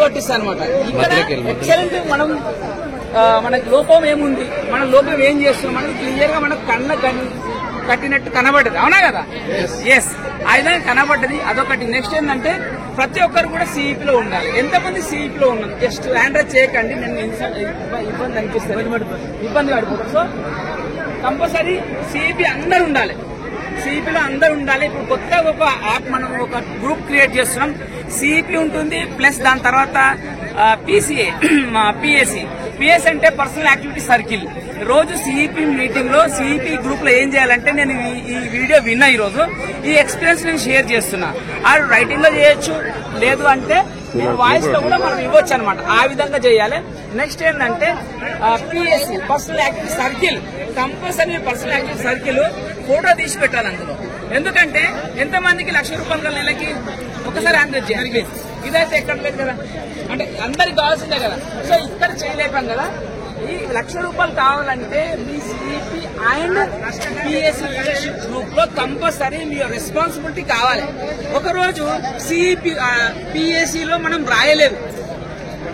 పట్టిస్తాను అనమాట. ఇక్కడ ఎక్సలెంట్ మనం మనకి లోపం ఏముంది, మన లోపం ఏం చేస్తున్నాం మనకి క్లియర్ గా మనకు కళ్ళ కట్టినట్టు కనబడ్డది. అవునా కదా? ఎస్, ఆ విధంగా కనబడ్డది. అదొకటి. నెక్స్ట్ ఏంటంటే ప్రతి ఒక్కరు కూడా సిఇపిలో ఉండాలి. ఎంతమంది సిఇపిలో ఉన్నారు జస్ట్ హ్యాండ్ రైజ్ చేయకండి, నేను ఇబ్బంది అనిపిస్తుంది, ఇబ్బంది పడిపోతాను. సో కంపల్సరీ సిఇపి అందరు ఉండాలి, సిఇపిలో అందరు ఉండాలి. ఇప్పుడు కొత్తగా ఒక యాప్ మనం ఒక గ్రూప్ క్రియేట్ చేస్తున్నాం. సిఇపి ఉంటుంది ప్లస్ దాని తర్వాత పిసిఏ పిఎస్ అంటే పర్సనల్ యాక్టివిటీ సర్కిల్. రోజు సిఇపి మీటింగ్ లో సిఇపి గ్రూప్ లో ఏం చేయాలంటే నేను ఈ వీడియో విన్నా, ఈ రోజు ఈ ఎక్స్పీరియన్స్ నేను షేర్ చేస్తున్నా. ఆ రైటింగ్ లో చేయొచ్చు, లేదు అంటే వాయిస్ లో కూడా మనం ఇవ్వచ్చు అనమాట. ఆ విధంగా చేయాలి. నెక్స్ట్ ఏంటంటే PSC personal activity circle, compulsory personal activity circle photo తీసి పెట్టాలి అందులో. ఎందుకంటే ఎంతమందికి ₹1,00,000 నెలకి ఒకసారి హ్యాండ్ చేయాలి. ఇదైతే ఎక్కడ లేదు కదా, అంటే అందరికి కావాల్సిందే కదా. సో ఇక్కడ చేయలేపాం కదా. ఈ ₹1,00,000 కావాలంటే మీ సిఇపి అండ్ పిఎస్సి లీడర్షిప్ గ్రూప్ లో కంపల్సరీ మీ రెస్పాన్సిబిలిటీ కావాలి. ఒకరోజు సిఇపి పిఎస్సిలో మనం రాయలేదు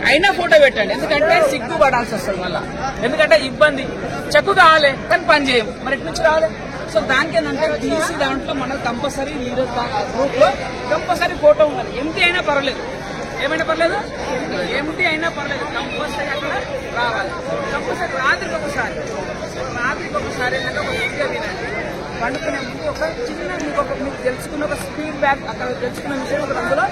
అయినా ఫోటో పెట్టండి, ఎందుకంటే సిగ్గు పడాల్సి వస్తుంది మళ్ళా. ఎందుకంటే ఇబ్బంది, చెక్కు కావాలి కానీ పని చేయం, మరి ఎటు నుంచి రావాలి? సో దానికి ఏంటంటే తీసి దాంట్లో మనం కంపల్సరీ లీడర్ గ్రూప్ లో కంపల్సరీ ఫోటో ఉండాలి. ఎంటీ అయినా పర్వాలేదు, ఏమైనా పర్లేదు, ఎంటీ అయినా పర్లేదు, కంపల్సరీ అక్కడ రావాలి. కంపల్సరీ రాత్రికి ఒకసారి ఏంటంటే ఒక వీడియో వినండి. పండుకునే ముందు ఒక చిన్న మీకు తెలుసుకున్న ఒక స్పీడ్ బ్యాక్, అక్కడ తెలుసుకున్న విషయం ఒకటి అందులో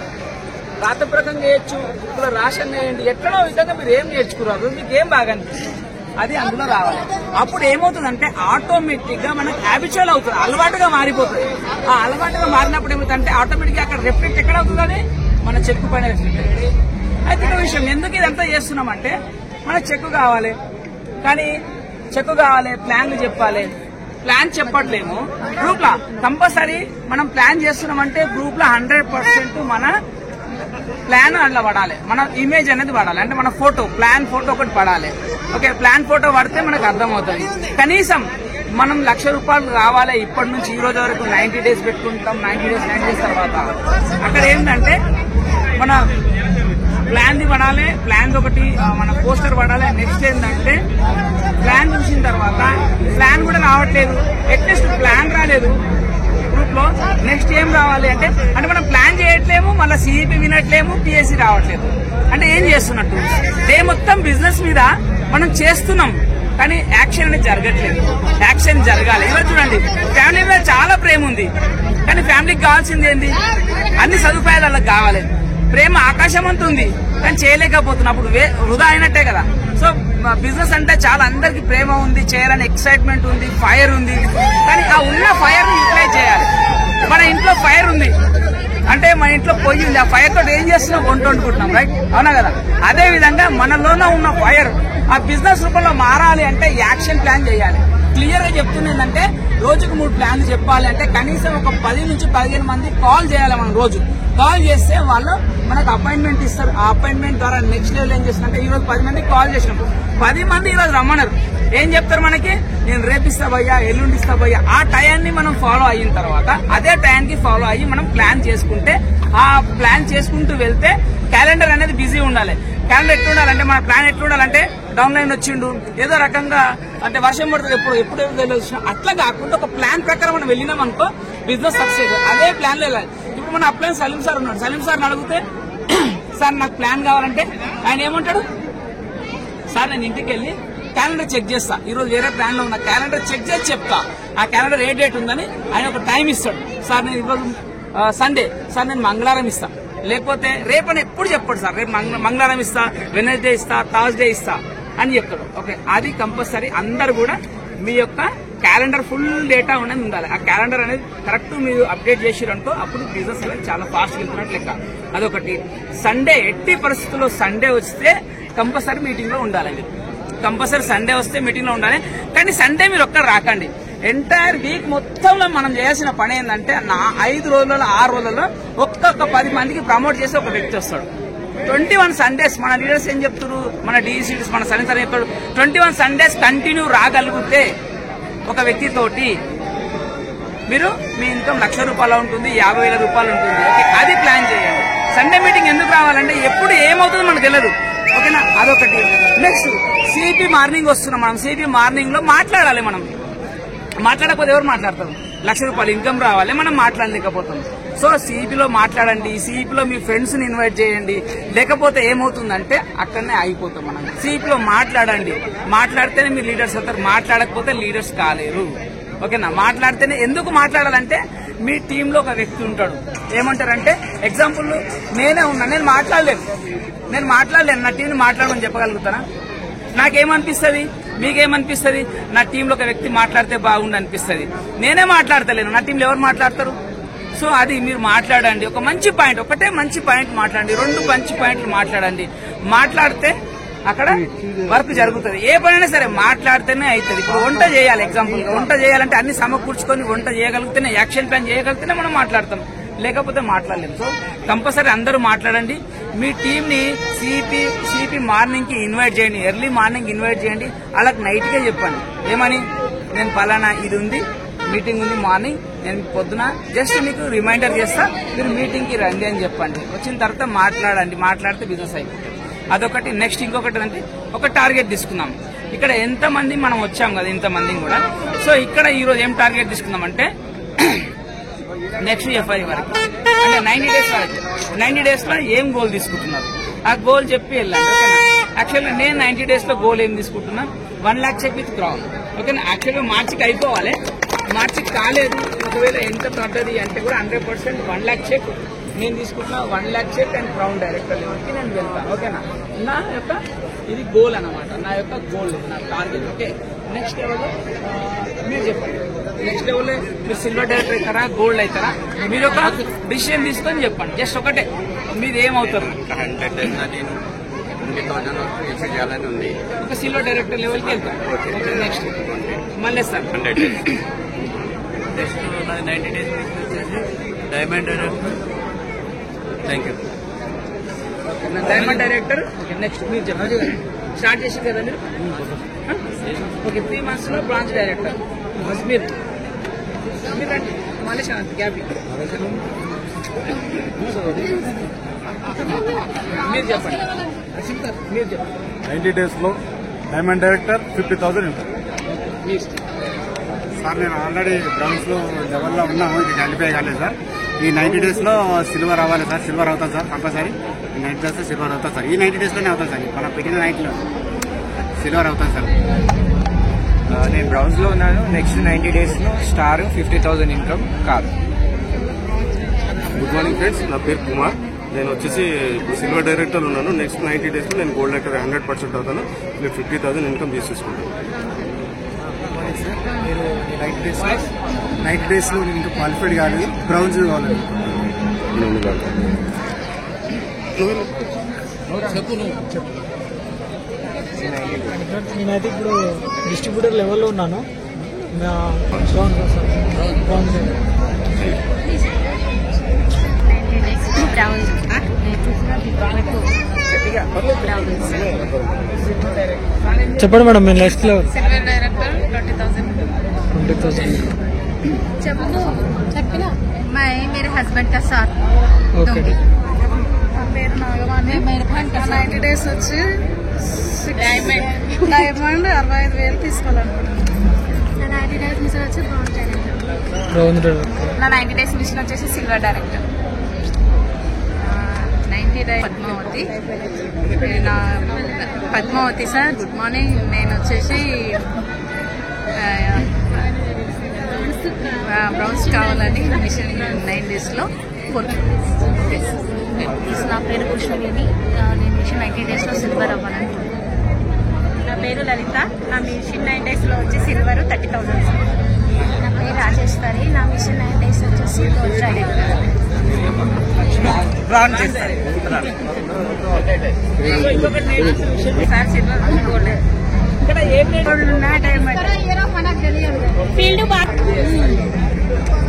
రాతప్రకంగా చేయొచ్చు, ఇప్పుడు రాషన్ వేయండి, ఎక్కడో విధంగా మీరు ఏం నేర్చుకున్నారు, మీకు ఏం బాగా అనిపిస్తుంది అది అందులో రావాలి. అప్పుడు ఏమవుతుందంటే ఆటోమేటిక్ గా మనకు హ్యాబిచువల్ అవుతుంది, అలవాటుగా మారిపోతుంది. ఆ అలవాటుగా మారినప్పుడు ఏమవుతుందంటే ఆటోమేటిక్ గా అక్కడ రిఫ్లెక్ట్ ఎక్కడ అవుతుంది, మన చెక్కు పైన రిఫ్లెక్ట్. అయితే ఒక విషయం, ఎందుకు ఇదంతా చేస్తున్నామంటే మనకు చెక్కు కావాలి, కానీ చెక్కు కావాలి, ప్లాన్లు చెప్పాలి. ప్లాన్ చెప్పట్లేము గ్రూప్ లా. కంపల్సరీ మనం ప్లాన్ చేస్తున్నామంటే గ్రూప్ లో 100% మన ప్లాన్ అట్లా పడాలి, మన ఇమేజ్ అనేది పడాలి, అంటే మన ఫోటో ప్లాన్ ఫోటో ఒకటి పడాలి. ఓకే, ప్లాన్ ఫోటో పడితే మనకు అర్థమవుతుంది. కనీసం మనం ₹1,00,000 రావాలి. ఇప్పటి నుంచి ఈ రోజు వరకు 90 డేస్ పెట్టుకుంటాం. 90 డేస్ తర్వాత అక్కడ ఏంటంటే మన ప్లాన్ది పడాలి, ప్లాన్ ఒకటి మన పోస్టర్ పడాలి. నెక్స్ట్ ఏంటంటే ప్లాన్ చూసిన తర్వాత ప్లాన్ కూడా రావట్లేదు, అట్లీస్ట్ ప్లాన్ రాలేదు గ్రూప్ లో. నెక్స్ట్ ఏం రావాలి అంటే మనం ప్లాన్ చేయట్లేము, మళ్ళీ సిఇపి వినట్లేము, పిఎస్సి రావట్లేదు. అంటే ఏం చేస్తున్నట్టు డే మొత్తం బిజినెస్ మీద మనం చేస్తున్నాం, కానీ యాక్షన్ అనేది జరగట్లేదు. యాక్షన్ జరగాలి. ఇలా చూడండి, ఫ్యామిలీ మీద చాలా ప్రేమ ఉంది, కానీ ఫ్యామిలీకి కావాల్సింది ఏంది, అన్ని సదుపాయాలు వాళ్ళకి కావాలి. ప్రేమ ఆకాశం అంత ఉంది, కానీ చేయలేకపోతున్నాం, అప్పుడు వృధా అయినట్టే కదా. సో బిజినెస్ అంటే చాలా అందరికి ప్రేమ ఉంది, చేయాలని ఎక్సైట్మెంట్ ఉంది, ఫైర్ ఉంది, కానీ ఆ ఉన్న ఫైర్ ని యూటిలైజ్ చేయాలి. మన ఇంట్లో ఫైర్ ఉంది అంటే మన ఇంట్లో పొయ్యి ఉంది, ఆ ఫైర్ తోటి ఏం చేస్తున్నాం, వంట వండుకుంటున్నాం, రైట్? అవునా కదా? అదే విధంగా మనలోనే ఉన్న ఫైర్ ఆ బిజినెస్ రూపంలో మారాలి అంటే యాక్షన్ ప్లాన్ చేయాలి. క్లియర్ గా చెప్తుంది ఏంటంటే రోజుకు 3 ప్లాన్లు చెప్పాలి. అంటే కనీసం ఒక 10 నుంచి 15 మంది కాల్ చేయాలి. మనం రోజు కాల్ చేస్తే వాళ్ళు మనకు అపాయింట్మెంట్ ఇస్తారు. ఆ అపాయింట్మెంట్ ద్వారా నెక్స్ట్ లెవెల్ ఏం చేస్తుందంటే ఈ రోజు 10 మందికి కాల్ చేసినాం, 10 మంది ఈ రోజు రమ్మన్నారు. ఏం చెప్తారు మనకి, నేను రేపిస్తా భయ్యా, ఎల్లుండి ఇస్తా భయ్యా. ఆ టయాన్ని మనం ఫాలో అయిన తర్వాత అదే టయానికి ఫాలో అయ్యి మనం ప్లాన్ చేసుకుంటే, ఆ ప్లాన్ చేసుకుంటూ వెళ్తే క్యాలెండర్ అనేది బిజీ ఉండాలి. క్యాలెండర్ ఎట్లా ఉండాలంటే మన ప్లాన్ ఎట్లా ఉండాలంటే డౌన్ లైన్ వచ్చిండు ఏదో రకంగా అంటే వర్షం పడుతుంది ఎప్పుడు తెలియదు, అట్లా కాకుండా ఒక ప్లాన్ ప్రకారం మనం వెళ్ళినాం అనుకో బిజినెస్ సక్సెస్. అదే ప్లాన్ లో వెళ్ళాలి. ఇప్పుడు మన అప్లైన్ సలీం సార్ ఉన్నాడు, సలీం సార్ని అడిగితే సార్ నాకు ప్లాన్ కావాలంటే ఆయన ఏమంటాడు, సార్ నేను ఇంటికి వెళ్ళి క్యాలెండర్ చెక్ చేస్తా, ఈ రోజు వేరే ప్లాన్ లో ఉన్న క్యాలెండర్ చెక్ చేసి చెప్తా, ఆ క్యాలెండర్ ఏ డేట్ ఉందని ఆయన ఒక టైం ఇస్తాడు. సార్ నేను ఈరోజు సండే, సార్ నేను మంగళవారం ఇస్తా, లేకపోతే రేపని ఎప్పుడు చెప్పాడు, సార్ రేపు మంగళవారం ఇస్తా, వెనస్డే ఇస్తా, థర్స్డే ఇస్తా అని చెప్తాడు. ఓకే, అది కంపల్సరీ అందరు కూడా మీ యొక్క క్యాలెండర్ ఫుల్ డేటా అనేది ఉండాలి. ఆ క్యాలెండర్ అనేది కరెక్ట్ మీరు అప్డేట్ చేసిరంటో అప్పుడు బిజినెస్ అనేది చాలా ఫాస్ట్ వెళ్తున్నట్టు లెక్క. అదొకటి. సండే ఎట్టి పరిస్థితుల్లో సండే వస్తే కంపల్సరీ మీటింగ్ లో ఉండాలండి. కంపల్సరీ సండే వస్తే మీటింగ్ లో ఉండాలి. కానీ సండే మీరు ఒక్కడ రాకండి. ఎంటైర్ వీక్ మొత్తంలో మనం చేయాల్సిన పని ఏంటంటే 5 రోజులలో 6 రోజులలో ఒక్కొక్క 10 మందికి ప్రమోట్ చేసి ఒక వ్యక్తి వస్తాడు. 21 సండేస్ మన లీడర్స్ ఏం చెప్తారు, మన డీసీడీస్ మన సలీం సార్ చెప్తాడు, 21 సండేస్ కంటిన్యూ రాగలిగితే ఒక వ్యక్తితోటి మీరు మీ ఇన్కమ్ ₹1,00,000 ఉంటుంది, ₹50,000 ఉంటుంది. ఓకే, అది ప్లాన్ చేయండి. సండే మీటింగ్ ఎందుకు రావాలంటే ఎప్పుడు ఏమవుతుందో మనకు తెలియదు. ఓకేనా, అదొకటి. నెక్స్ట్ సిపి మార్నింగ్ వస్తున్నాం మనం. సిపి మార్నింగ్ లో మాట్లాడాలి. మనం మాట్లాడకపోతే ఎవరు మాట్లాడతారు? ₹1,00,000 ఇన్కమ్ రావాలి, మనం మాట్లాడలేకపోతాం. సో సిపిలో మాట్లాడండి, సిపిలో మీ ఫ్రెండ్స్ ని ఇన్వైట్ చేయండి. లేకపోతే ఏమవుతుందంటే అక్కడనే ఆగిపోతాం మనం. సిపిలో మాట్లాడండి, మాట్లాడితేనే మీరు లీడర్స్ అవుతారు, మాట్లాడకపోతే లీడర్స్ కాలేరు. ఓకేనా, మాట్లాడితేనే. ఎందుకు మాట్లాడాలంటే మీ టీంలో ఒక వ్యక్తి ఉంటాడు, ఏమంటారంటే ఎగ్జాంపుల్ నేనే ఉన్నా, నేను మాట్లాడలేను, నా టీంని మాట్లాడమని చెప్పగలుగుతానా? నాకేమనిపిస్తుంది, మీకేమనిపిస్తుంది? నా టీంలో ఒక వ్యక్తి మాట్లాడితే బాగుండు అనిపిస్తుంది. నేనే మాట్లాడతలేను, నా టీంలో ఎవరు మాట్లాడతారు? సో అది మీరు మాట్లాడండి. ఒక మంచి పాయింట్, ఒకటే మంచి పాయింట్ మాట్లాడండి, 2 మంచి పాయింట్లు మాట్లాడండి. మాట్లాడితే అక్కడ వర్క్ జరుగుతుంది. ఏ పనైనా సరే మాట్లాడితేనే అవుతుంది. ఇప్పుడు వంట చేయాలి, ఎగ్జాంపుల్ గా వంట చేయాలంటే అన్ని సమకూర్చుకొని వంట చేయగలిగితేనే, యాక్షన్ ప్లాన్ చేయగలిగితేనే మనం మాట్లాడతాం, లేకపోతే మాట్లాడలేము. సో కంపల్సరీ అందరూ మాట్లాడండి. మీ టీం ని సిపి మార్నింగ్ కి ఇన్వైట్ చేయండి, ఎర్లీ మార్నింగ్ ఇన్వైట్ చేయండి. అలాగే నైట్ గా చెప్పండి, ఏమని, నేను పలానా ఇది ఉంది, మీటింగ్ ఉంది మార్నింగ్, నేను పొద్దున జస్ట్ మీకు రిమైండర్ చేస్తా, మీరు మీటింగ్ కి రండి అని చెప్పండి. వచ్చిన తర్వాత మాట్లాడండి, మాట్లాడితే బిజినెస్ అయిపోతుంది. అదొకటి. నెక్స్ట్ ఇంకొకటి అంటే ఒక టార్గెట్ తీసుకుందాం. ఇక్కడ ఎంతమంది మనం వచ్చాం కదా, ఇంతమంది కూడా. సో ఇక్కడ ఈ రోజు ఏం టార్గెట్ తీసుకుందాం అంటే నెక్స్ట్ FI వరకు, అంటే 90 డేస్ వరకు. 90 డేస్ లో ఏం గోల్ తీసుకుంటున్నారు, ఆ గోల్ చెప్పి వెళ్ళండి. ఓకేనా, యాక్చువల్గా నేను 90 డేస్ లో గోల్ ఏం తీసుకుంటున్నా, 1 lakh చెక్ విత్ గ్రౌండ్. ఓకేనా, యాక్చువల్గా మార్చికి అయిపోవాలి, మార్చికి కాలేదు. ఒకవేళ ఎంత పడ్డది అంటే కూడా 100% 1 lakh చెక్ నేను తీసుకుంటున్నా. 1 lakh check and ground director లెవెల్కి నేను వెళ్తాను. ఓకేనా, నా యొక్క ఇది గోల్ అనమాట, నా యొక్క గోల్, నా టార్గెట్. ఓకే, నెక్స్ట్ లెవెల్ మీరు చెప్పండి. నెక్స్ట్ లెవెల్ మీరు సిల్వర్ డైరెక్టర్ అవుతారా, గోల్డ్ అవుతారా? మీరు ఒక డిసిషన్ తీసుకొని చెప్పండి. జస్ట్ ఒకటే, మీరు ఏమవుతారు? 100 డేస్ నేను 20,000 వరకు చేయాలని ఉంది. ఒక సిల్వర్ డైరెక్టర్ లెవెల్కి వెళ్తాం. ఓకే, నెక్స్ట్ మళ్ళీ sir 100 days. Next 90 days diamond director. Thank you. Diamond director. Okay, next మీరు చెప్పండి. స్టార్ట్ చేసి కదా మీరు. ఓకే, 3 months లో బ్రాంచ్ డైరెక్టర్. మీరు రండి, మళ్ళీ గ్యాప్ మీరు చెప్పండి. మీరు చెప్పండి. 90 డేస్ లో డైమండ్ డైరెక్టర్ 50,000 ఉంటుంది. సార్ నేను ఆల్రెడీ బ్రౌన్స్ లో లెవెల్లో ఉన్నాము, ఇది క్వాలిఫై కాలేదు సార్. ఈ 90 డేస్ లో సిల్వర్ అవ్వాలి సార్, సిల్వర్ అవుతాను సార్ కంపల్సరీ. ఈ 90 డేస్ లో సిల్వర్ అవుతాను సార్, ఈ 90 డేస్ లోనే అవుతాను సార్. మనం పెట్టిన 90 లో సిల్వర్ అవుతాను సార్. నేను బ్రౌన్స్ లో ఉన్నాను. నెక్స్ట్ 90 డేస్ లో స్టార్ 50,000 ఇన్కమ్ కాదు. గుడ్ మార్నింగ్ ఫ్రెండ్స్, నా పేరు కుమార్. నేను వచ్చేసి ఇప్పుడు సిల్వర్ డైరెక్టర్ ఉన్నాను. నెక్స్ట్ 90 డేస్ లో నేను గోల్డ్ డైరెక్టర్ 100% అవుతాను. నేను 50,000 ఇన్కమ్ తీసేసుకుంటాను. మీరు 90 డేస్ లో నేను ఇంకా క్వాలిఫైడ్ కాలేదు, బ్రౌన్స్ కావాలి. నేనైతే ఇప్పుడు డిస్ట్రిబ్యూటర్ లెవెల్లో ఉన్నాను. చెప్పండి మేడం, నేను నెక్స్ట్ లెవెల్ సిల్వర్ డైరెక్టర్ 20,000. చెప్పిన मेरे हस्बैंड का साथ. ఓకే. పేరు నాగవాణి. 90 డేస్ వచ్చి డైమండ్ 65,000 తీసుకోవాలనుకుంటున్నాను. నా 90 డేస్ మిషన్ వచ్చి బ్రౌన్ డైరెక్టర్. Brown director. నా 90 డేస్ మిషన్ వచ్చేసి సిల్వర్ డైరెక్టర్. 90 డేస్ పద్మావతి. నా పద్మావతి సార్, గుడ్ మార్నింగ్. నేను వచ్చేసి బ్రౌన్స్ కావాలని మిషన్ 9 డేస్లో నా పేరు కృష్ణవేణి. నేను మిషన్ 90 డేస్లో సిల్వర్ అవ్వాలనుకుంటున్నాను. నా పేరు లలిత. నా మిషన్ 9 డేస్లో వచ్చి సిల్వర్ 30,000. నా పేరు రాజేశ్వరి. నా మిషన్ 9 డేస్ వచ్చేసి గోల్డ్ డైరెక్టర్. బ్రాంచ్ చేస్తారు సార్ సిల్వర్ గోల్డ్. ఇక్కడ ఏం డైమండ్ ఫీల్డ్ బాగా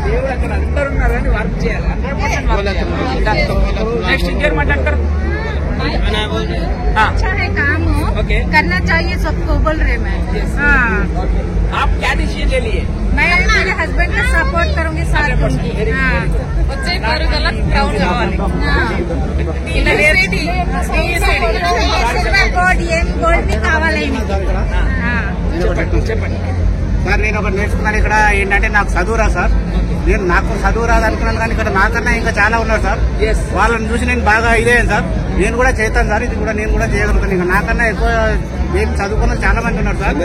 దేవుడు అక్కడ అందరు ఉన్నారు కానీ వర్క్ చేయాలి. 100% నెక్స్ట్ ఇంకేం మాట్లాడతారు? अच्छा है काम हो ओके करना चाहिए सबको बोल रहे मैं। हाँ आप क्या डिसीजन ले लिए? मैं मेरे हस्बैंड का सपोर्ट करूंगी साथ उनकी। हाँ వచ్చే పరుగల క్రౌడ్ కావాలి। ఇలా వేరేది గోల్డ్ ఏం గోల్డ్ ని కావాలి చెప్పండి సార్ నేను ఒకటి నేర్చుకున్నాను ఇక్కడ ఏంటంటే నాకు చదువు రాదు సార్. నాకు చదువు రాదు అనుకున్నాను కానీ ఇక్కడ నాకన్నా ఇంకా చాలా ఉన్నారు సార్. వాళ్ళని చూసి నేను బాగా ఇదేను సార్. నేను కూడా చేస్తాను సార్. ఇది కూడా నేను కూడా చేయగలుగుతాను. ఇంకా నాకన్నా ఎక్కువ నేను చదువుకున్న చాలా మంది ఉన్నారు సార్.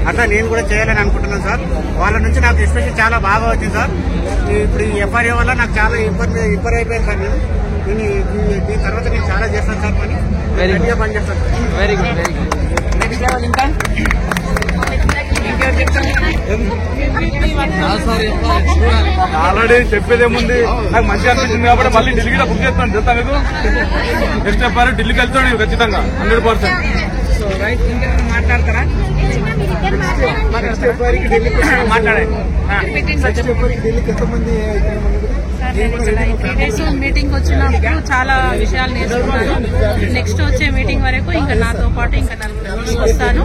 అట్లా నేను కూడా చేయాలని అనుకుంటున్నాను సార్. వాళ్ళ నుంచి నాకు ఎస్పెషల్ చాలా బాగా వచ్చింది సార్. ఇప్పుడు ఈ ఎఫ్ఆర్ఏ వల్ల నాకు చాలా ఇబ్బంది అయిపోయింది సార్. నేను దీని తర్వాత నేను చాలా చేస్తాను సార్. పని గట్టిగా పని చేస్తాను. Very good very good. Next level ఇంకా ఆల్రెడీ చెప్పేదేముంది, నాకు మంచిగా అనిపించింది కాబట్టి మళ్ళీ ఢిల్లీకి బుక్ చేస్తాను. తెలుసా మీకు? నెక్స్ట్ చెప్పారు ఢిల్లీకి వెళ్తాను ఖచ్చితంగా 100%. సో రైట్ ఇంకా మాట్లాడతారా? మాట్లాడండి. మీటింగ్ వచ్చినప్పుడు చాలా విషయాలు నేర్చుకున్నాను. నెక్స్ట్ వచ్చే మీటింగ్ వరకు ఇంకా నాతో పాటు ఇంకా నలుగురు వస్తాను.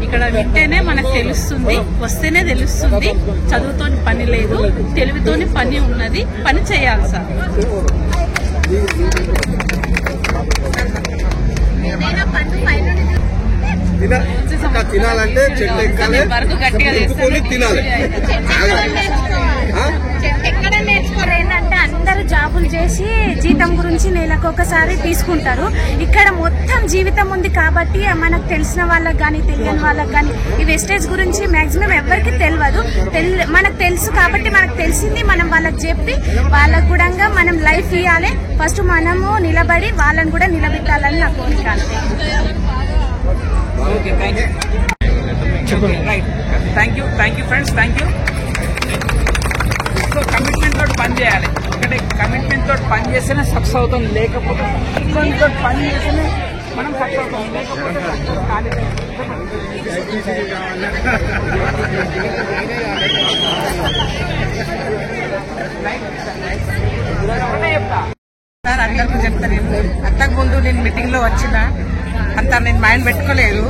ఇక్కడ వింటేనే మనకు తెలుస్తుంది, వస్తేనే తెలుస్తుంది. చదువుతోని పని లేదు, తెలివితోని పని ఉన్నది. పని చేయాలి సార్. తినాలంటే చెట్లు ఎక్కాలి, వరకు గట్టిగా తినాలి. ఎక్కడ నేర్చుకోరు ఏంటంటే అందరూ జాబులు చేసి జీతం గురించి నెలకు ఒకసారి తీసుకుంటారు. ఇక్కడ మొత్తం జీవితం ఉంది కాబట్టి మనకు తెలిసిన వాళ్ళకి కానీ తెలియని వాళ్ళకి కానీ ఈ వెస్టేజ్ గురించి మాక్సిమం ఎవరికి తెలియదు. మనకు తెలుసు కాబట్టి మనకు తెలిసింది మనం వాళ్ళకి చెప్పి వాళ్ళకు కూడా మనం లైఫ్ ఇవ్వాలి. ఫస్ట్ మనము నిలబడి వాళ్ళని కూడా నిలబెట్టాలని నా కోరిక. Okay thank you friends. Thank you. So commitment తోటి పని చేయాలి. ఎందుకంటే కమిట్మెంట్ తోటి పని చేస్తేనే సక్సెస్ అవుతుంది. లేకపోతే కమిట్మెంట్ తోటి పని చేస్తేనే మనం సక్సెస్ అవుతాం. లేకపోతే సక్సెస్ కాలేదు. సార్ అందరికీ చెప్తాను. అంతకు ముందు నేను మీటింగ్ లో వచ్చిన అంత నేను మైండ్ పెట్టుకోలేదు.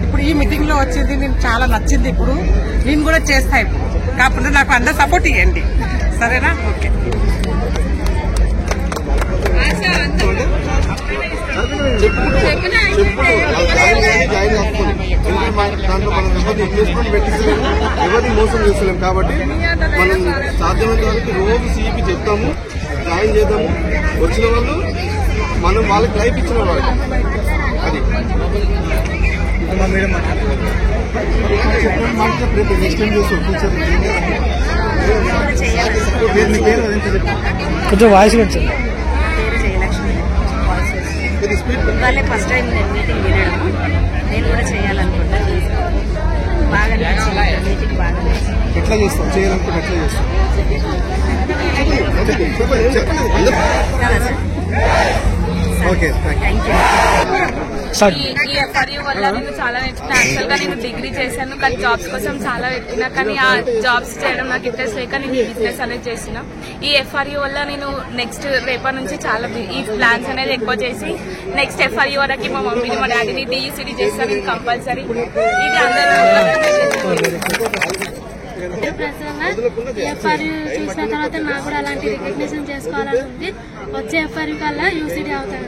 ఇప్పుడు ఈ మీటింగ్ లో వచ్చేది నేను చాలా నచ్చింది. ఇప్పుడు నేను కూడా చేస్తా. ఇప్పుడు కాకపోతే నాకు అందరు సపోర్ట్ ఇవ్వండి, సరేనా? ఓకే. దాంట్లో మనం ఎవరిని ఇన్వెస్ట్మెంట్ పెట్టించలేము, ఎవరిని మోసం చేస్తలేము. కాబట్టి మనం సాధ్యమైనంత వరకు రోజు సిఈకి చెప్తాము, జాయిన్ చేద్దాము. వచ్చిన వాళ్ళు మనం వాళ్ళకి లైఫ్ ఇచ్చిన వాళ్ళు. అది కొంచెం వాయిస్ కొంచెం వాళ్ళే ఫస్ట్ టైం నేను మీటింగ్ వినడం. నేను కూడా చేయాలనుకుంటాను. బాగా మీటింగ్ బాగా ఎట్లా చేస్తాం, చేయాలనుకుంటే ఎట్లా చేస్తాం. Okay thank you. ఈ ఎఫ్ఆర్యూ వల్ల నేను చాలా నేర్చుకున్నాను. యాక్చువల్ గా నేను డిగ్రీ చేశాను కానీ జాబ్స్ కోసం చాలా వెతికినా కానీ ఆ జాబ్స్ చేయడం నాకు ఇంట్రెస్ట్ లేక నేను బిజినెస్ అనేది చేసిన. ఈ ఎఫ్ఆర్యూ వల్ల నేను నెక్స్ట్ రేపటి నుంచి చాలా ఈ ప్లాన్స్ అనేది ఎక్కువ చేసి నెక్స్ట్ ఎఫ్ఆర్యూ వరకు మా మమ్మీని మా డాడీని డిఈసిడి చేస్తాను కంపల్సరీ. ఇది అందరూ ఎఫ్ఆర్యూ చూసిన తర్వాత నాకు కూడా అలాంటి రికగ్నిషన్ చేసుకోవాలని ఉంది. వచ్చే ఎఫ్ఆర్యూ కల్లా యూసీడీ అవుతాను.